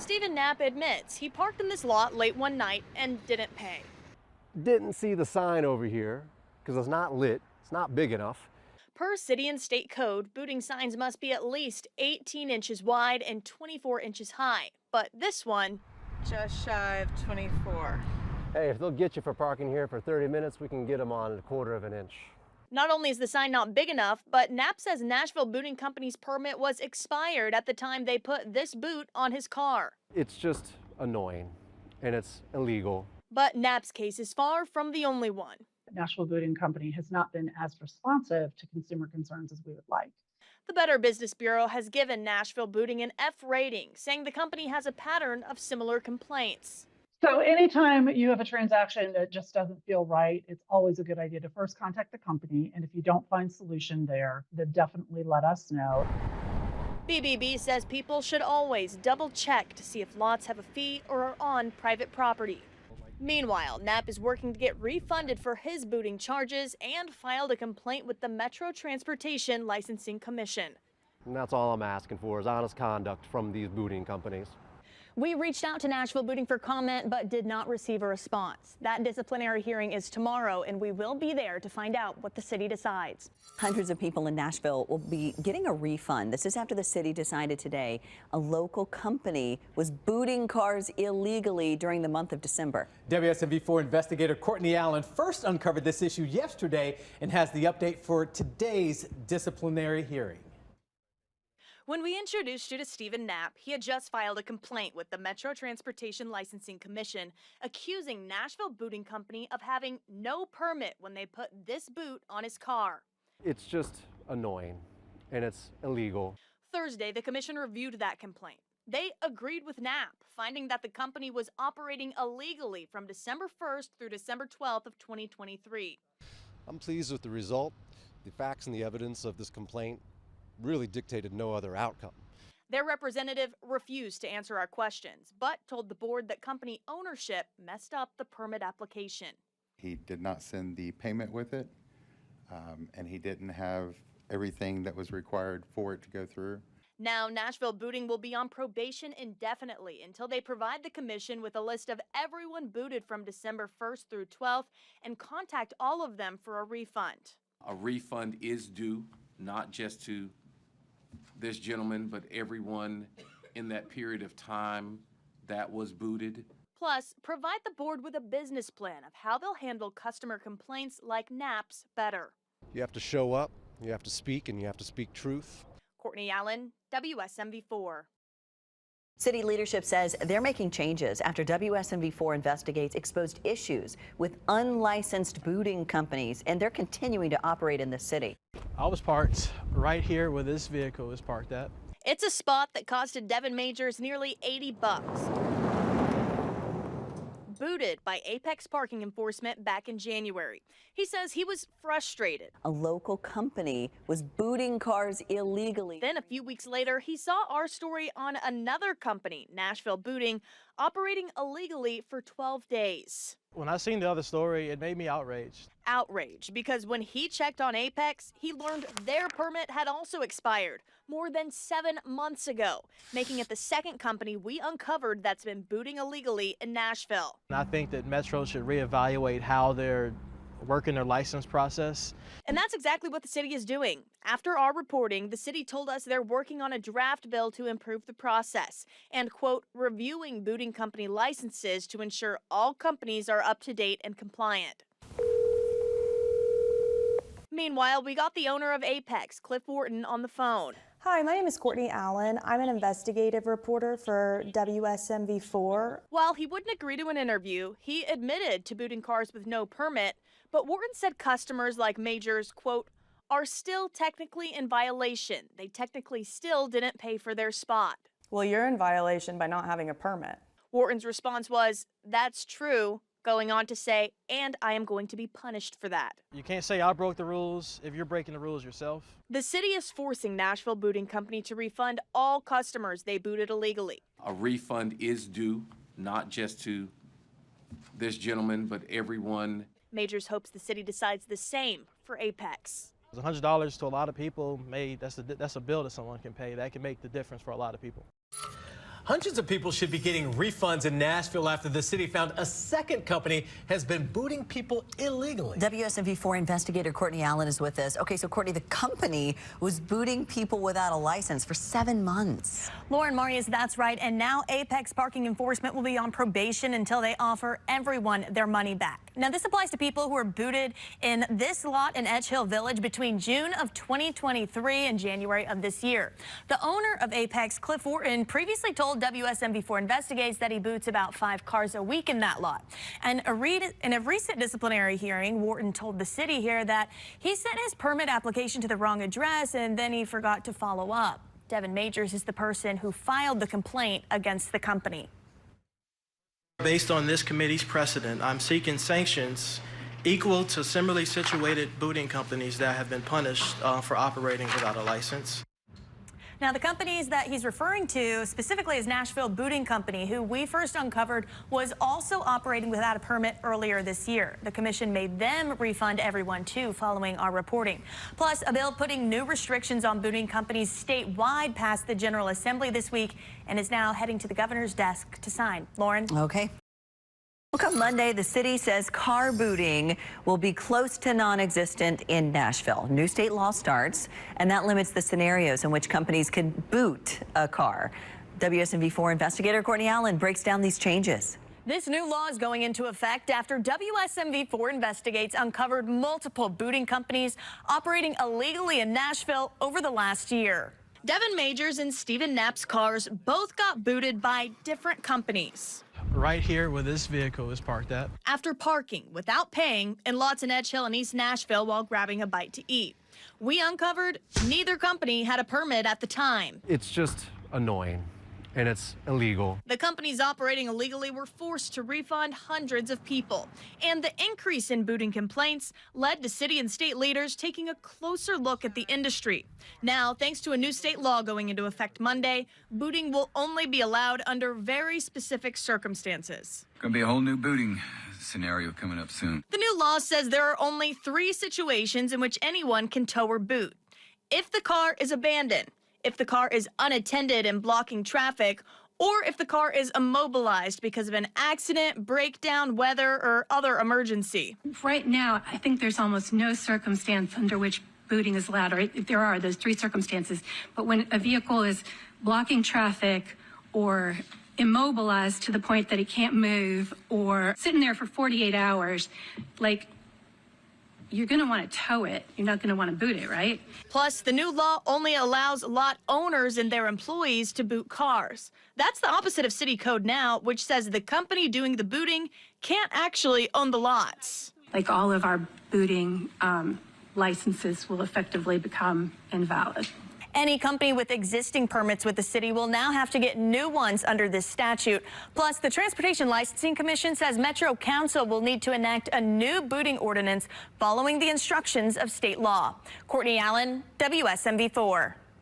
Stephen Knapp admits he parked in this lot late one night and didn't pay. Didn't see the sign over here because it's not lit, it's not big enough. Per city and state code, booting signs must be at least 18 inches wide and 24 inches high. But this one, just shy of 24. Hey, if they'll get you for parking here for 30 minutes, we can get them on 1/4 of an inch. not only is the sign not big enough, but Knapp says Nashville Booting Company's permit was expired at the time they put this boot on his car. It's just annoying, and it's illegal. But Knapp's case is far from the only one. Nashville Booting Company has not been as responsive to consumer concerns as we would like. The Better Business Bureau has given Nashville Booting an F rating, saying the company has a pattern of similar complaints. So anytime you have a transaction that just doesn't feel right, it's always a good idea to first contact the company. And if you don't find solution there, then definitely let us know. BBB says people should always double check to see if lots have a fee or are on private property. Meanwhile, Knapp is working to get refunded for his booting charges and filed a complaint with the Metro Transportation Licensing Commission. And that's all I'm asking for is honest conduct from these booting companies. We reached out to Nashville Booting for comment, but did not receive a response. That disciplinary hearing is tomorrow, and we will be there to find out what the city decides. Hundreds of people in Nashville will be getting a refund. This is after the city decided today a local company was booting cars illegally during the month of December. WSMV4 investigator Courtney Allen first uncovered this issue yesterday and has the update for today's disciplinary hearing. When we introduced you to Stephen Knapp, he had just filed a complaint with the Metro Transportation Licensing Commission, accusing Nashville Booting Company of having no permit when they put this boot on his car. It's just annoying, and it's illegal. Thursday, the commission reviewed that complaint. They agreed with Knapp, finding that the company was operating illegally from December 1st through December 12th of 2023. I'm pleased with the result. The facts and the evidence of this complaint really dictated no other outcome. Their representative refused to answer our questions, but told the board that company ownership messed up the permit application. He did not send the payment with it, and he didn't have everything that was required for it to go through. Now, Nashville Booting will be on probation indefinitely until they provide the commission with a list of everyone booted from December 1st through 12th and contact all of them for a refund. A refund is due, not just to this gentleman, but everyone in that period of time that was booted. Plus, provide the board with a business plan of how they'll handle customer complaints like Knapp's better. You have to show up, you have to speak, and you have to speak truth. Courtney Allen, WSMV4. City leadership says they're making changes after WSMV4 investigates exposed issues with unlicensed booting companies, and they're continuing to operate in the city. I was parked right here where this vehicle is parked at. It's a spot that costed Devin Majors nearly $80. Booted by Apex Parking Enforcement back in January. He says he was frustrated. A local company was booting cars illegally. Then a few weeks later, he saw our story on another company, Nashville Booting, operating illegally for 12 days. When I seen the other story, it made me outraged. Outraged because when he checked on Apex, he learned their permit had also expired more than 7 months ago, making it the second company we uncovered that's been booting illegally in Nashville. I think that Metro should reevaluate how they're working their license process. And that's exactly what the city is doing. After our reporting, the city told us they're working on a draft bill to improve the process and, quote, reviewing booting company licenses to ensure all companies are up to date and compliant. Meanwhile, we got the owner of Apex, Cliff Wharton, on the phone. Hi, my name is Courtney Allen. I'm an investigative reporter for WSMV4. While he wouldn't agree to an interview, he admitted to booting cars with no permit, but Wharton said customers like Majors, quote, are still technically in violation. They technically still didn't pay for their spot. Well, you're in violation by not having a permit. Wharton's response was, that's true, going on to say, and I am going to be punished for that. You can't say I broke the rules if you're breaking the rules yourself. The city is forcing Nashville Booting Company to refund all customers they booted illegally. A refund is due, not just to this gentleman, but everyone. Majors hopes the city decides the same for Apex. $100 to a lot of people, that's a bill that someone can pay. That can make the difference for a lot of people. Hundreds of people should be getting refunds in Nashville after the city found a second company has been booting people illegally. WSMV4 investigator Courtney Allen is with us. Okay, so Courtney, the company was booting people without a license for 7 months. Lauren, Marius, that's right. And now Apex Parking Enforcement will be on probation until they offer everyone their money back. Now, this applies to people who are booted in this lot in Edge Hill Village between June of 2023 and January of this year. The owner of Apex, Cliff Wharton, previously told WSMV4 Investigates that he boots about 5 cars a week in that lot. And in a recent disciplinary hearing, Wharton told the city here that he sent his permit application to the wrong address and then he forgot to follow up. Devin Majors is the person who filed the complaint against the company. Based on this committee's precedent, I'm seeking sanctions equal to similarly situated booting companies that have been punished for operating without a license. Now, the companies that he's referring to specifically is Nashville Booting Company, who we first uncovered was also operating without a permit earlier this year. The commission made them refund everyone, too, following our reporting. Plus, a bill putting new restrictions on booting companies statewide passed the General Assembly this week and is now heading to the governor's desk to sign. Lauren? Okay. Well, come Monday, the city says car booting will be close to non-existent in Nashville. New state law starts, and that limits the scenarios in which companies can boot a car. WSMV4 investigator Courtney Allen breaks down these changes. This new law is going into effect after WSMV4 Investigates uncovered multiple booting companies operating illegally in Nashville over the last year. Devin Majors and Stephen Knapp's cars both got booted by different companies. Right here where this vehicle is parked at. After parking without paying in lots in Edge Hill and East Nashville while grabbing a bite to eat. We uncovered neither company had a permit at the time. It's just annoying, and it's illegal. The companies operating illegally were forced to refund hundreds of people. And the increase in booting complaints led to city and state leaders taking a closer look at the industry. Now, thanks to a new state law going into effect Monday, booting will only be allowed under very specific circumstances. Gonna be a whole new booting scenario coming up soon. The new law says there are only 3 situations in which anyone can tow or boot. If the car is abandoned, if the car is unattended and blocking traffic, or if the car is immobilized because of an accident, breakdown, weather, or other emergency. Right now, I think there's almost no circumstance under which booting is allowed, or if there are, those 3 circumstances. But when a vehicle is blocking traffic or immobilized to the point that it can't move or sitting there for 48 hours, like, you're going to want to tow it. You're not going to want to boot it, right? Plus, the new law only allows lot owners and their employees to boot cars. That's the opposite of city code now, which says the company doing the booting can't actually own the lots. Like, all of our booting licenses will effectively become invalid. Any company with existing permits with the city will now have to get new ones under this statute. Plus, the Transportation Licensing Commission says Metro Council will need to enact a new booting ordinance following the instructions of state law. Courtney Allen, WSMV4.